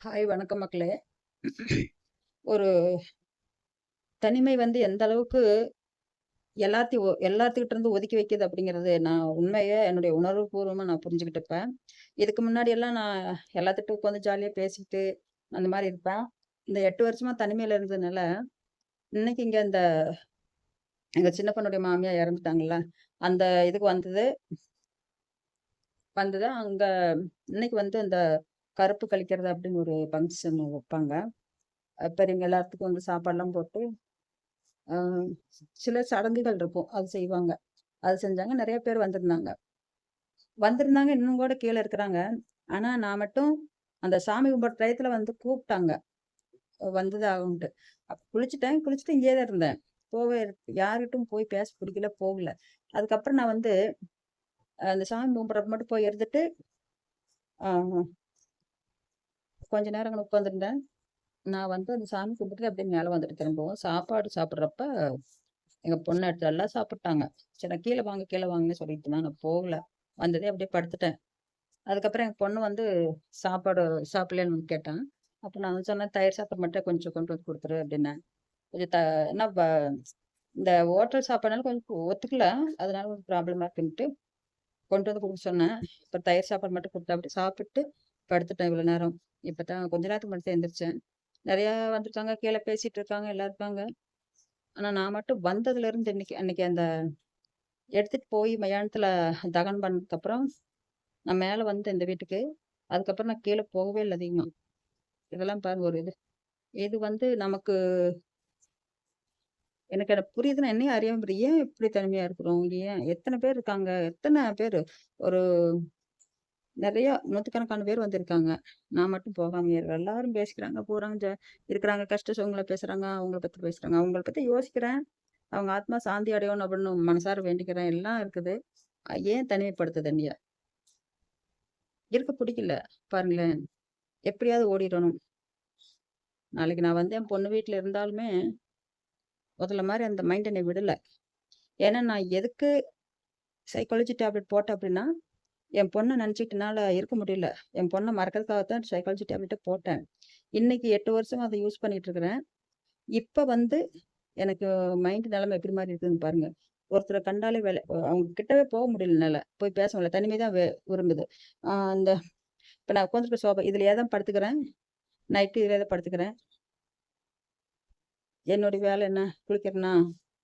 Hi வணக்கம் மக்களே. ஒரு தனிமை எந்த அளவுக்கு எல்லாத்துக்கிட்ட இருந்து ஒதுக்கி வைக்குது அப்படிங்கிறது நான் உண்மையா என்னுடைய உணர்வுபூர்வமா நான் புரிஞ்சுக்கிட்டுப்பேன். இதுக்கு முன்னாடி எல்லாம் நான் எல்லாத்துட்டும் உட்காந்து ஜாலியா பேசிட்டு அந்த மாரி இருப்பேன். இந்த 8 வருஷமா தனிமையில இருந்ததுனால, இன்னைக்கு இங்க எங்க சின்ன பொண்ணுடைய மாமியார் இறந்துட்டாங்கல்ல, அந்த இதுக்கு வந்தது அங்க இன்னைக்கு அந்த கருப்பு கழிக்கிறது அப்படின்னு ஒரு ஃபங்ஷன் வைப்பாங்க. பெரியவங்க எல்லாத்துக்கும் சாப்பாடுலாம் போட்டு ஆ, சில சடங்குகள் இருக்கும். அது செய்வாங்க. அது செஞ்சாங்க. நெறைய பேர் வந்திருந்தாங்க. இன்னும் கூட கீழ இருக்கிறாங்க. ஆனா, நான் மட்டும் அந்த சாமி கும்பிடுற டயத்துல கூப்ட்டாங்க. வந்ததாகுன்ட்டு. குளிச்சுட்டேன். குளிச்சுட்டு இங்கேயே தான் இருந்தேன். போவே யார்கிட்டயும் போய் பேச பிடிக்கல, போகல. அதுக்கப்புறம் நான் அந்த சாமி கும்பிடுறப்ப மட்டும் போய் இருந்துட்டு, ஆ கொஞ்ச நேரம் அங்கன உட்காந்துருந்தேன். நான் அந்த சாமி கும்பிட்டுட்டு அப்படியே மேல வந்துட்டு திரும்பவும். சாப்பாடு சாப்பிடுறப்ப எங்க பொண்ணு எடுத்து எல்லாம் சாப்பிட்டாங்க. சரி நான் கீழ வாங்கன்னு சொல்லிட்டு இருந்தா. நான் போகல. வந்ததே அப்படியே படுத்துட்டேன். அதுக்கப்புறம் என் பொண்ணு சாப்பாடு சாப்பிடலன்னு கேட்டான். அப்ப நான் சொன்னேன், "தயிர் சாப்பாடு மட்டும் கொஞ்சம் கொண்டு வந்து குடுத்துரு" அப்படின்னேன். கொஞ்சம் ஏன்னா இந்த ஹோட்டல் சாப்பாடுனால கொஞ்சம் ஒத்துக்கல. அதனால கொஞ்சம் ப்ராப்ளமா இருக்குன்ட்டு கொண்டு வந்து குடுக்க சொன்னேன். அப்புறம் தயிர் சாப்பாடு மட்டும் குடுத்தா அப்படி சாப்பிட்டு படுத்துட்டேன் இவ்வளோ நேரம். இப்பதான் கொஞ்ச நேரத்துக்கு முன்னாடி தான் எந்திரிச்சேன். நெறையா வந்திருக்காங்க. கீழ பேசிட்டு இருக்காங்க. எல்லாம் இருக்காங்க. ஆனா நான் மட்டும் வந்ததுலருந்து இன்னைக்கு அன்னைக்கு அந்த எடுத்துட்டு போய் மயானத்துல தகனம் பண்ணதுக்கப்புறம், நான் மேல இந்த வீட்டுக்கு. அதுக்கப்புறம் நான் கீழ போகவே இல்ல அதிகமா. இதெல்லாம் பாருங்க ஒரு இது. இது நமக்கு எனக்கு அது புரியுதுன்னா என்னையும் அறியாம ஏன் இப்படி தனிமையா இருக்கிறோம்? ஏன் எத்தன பேர் இருக்காங்க? எத்தன பேரு? ஒரு நெறைய நூத்துக்கணக்கான பேர் வந்திருக்காங்க. நான் மட்டும் போகாமயே இருக்கேன். எல்லாரும் பேசிக்கிறாங்க, போறாங்க, இருக்கிறாங்க. கஷ்ட சுகங்கள பேசுறாங்க. அவங்கள பத்தி பேசுறாங்க. அவங்கள பத்தி யோசிக்கிறேன். அவங்க ஆத்மா சாந்தி அடையணும் அப்படின்னு மனசார வேண்டிக்கிறேன். எல்லாம் இருக்குது. ஏன் தனிமைப்படுத்துது என்னைய? இருக்க பிடிக்கல. பாருங்களேன். எப்படியாவது ஓடிறணும். நாளைக்கு நான் என் பொண்ணு வீட்ல இருந்தாலுமே, முதல்ல மாரி அந்த மைண்ட் என்னை விடல. ஏன்னா நான் எதுக்கு சைக்காலஜி டேப்லெட் போட்டேன் அப்படின்னா, என் பொண்ண நினைச்சுக்கிட்டனால இருக்க முடியல. என் பொண்ண மறக்கிறதுக்காக தான் சைக்காலஜி டேப்லெட்டே போட்டேன். இன்னைக்கு 8 வருஷமா அத யூஸ் பண்ணிட்டு இருக்கிறேன். இப்ப எனக்கு மைண்ட் நிலைமை எப்படி மாரி இருக்குதுன்னு பாருங்க. ஒருத்தர கண்டாலே அவங்க கிட்டவே போக முடியல என்னால. போய் பேச முடியல. தனிமை தான் விரும்புது. அந்த இப்ப நான் உட்காந்துருக்க சோபா இதுலயே தான் படுத்துக்கிறேன். நைட்டு இதுலயே தான் படுத்துக்கிறேன். என்னுடைய வேலை என்ன? குளிக்கிறேனா,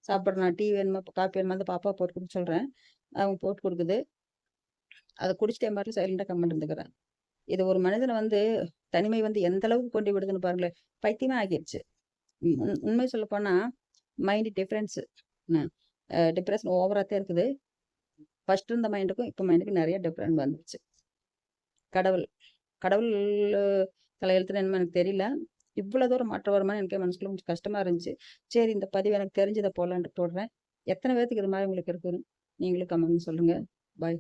சாப்பிட்றேனா, டீ வேணுமா, காப்பி வேணுமா, பாப்பா போட்டு குடுக்க சொல்றேன். அவங்க போட்டு குடுக்குது. அத குடிச்சுட்டு என் பாட்டுல சைலண்டா கம்முனு இருந்துக்கிறேன். இது ஒரு மனிதன தனிமை எந்த அளவுக்கு கொண்டு விடுதுன்னு பாருங்களேன். பைத்தியமே ஆகிருச்சு. உண்மைய சொல்லப்போனா, மைண்ட் டிஃபரன்ஸ். டிப்ரஷன் ஓவரா தான் இருக்குது. ஃபர்ஸ்ட் இருந்த மைண்டுக்கும், இப்ப மைண்டுக்கும் நெறைய டிஃபரண்ட் வந்துருச்சு. கடவுள் கடவுள் தலையெழுத்துன்னு என்னமோ எனக்கு தெரியல. இவ்வளோ தூரம் மாற்றம் வருமான்னு எனக்கே மனசுக்குள்ள கொஞ்சம் கஷ்டமா இருந்துச்சு. சரி இந்த பதிவு எனக்கு தெரிஞ்சத போடலான்ட்டு போடுறேன். எத்தன பேத்துக்கு இது மாரி உங்களுக்கு இருக்குன்னு நீங்களும் கமெண்ட்ல சொல்லுங்க. பாய்.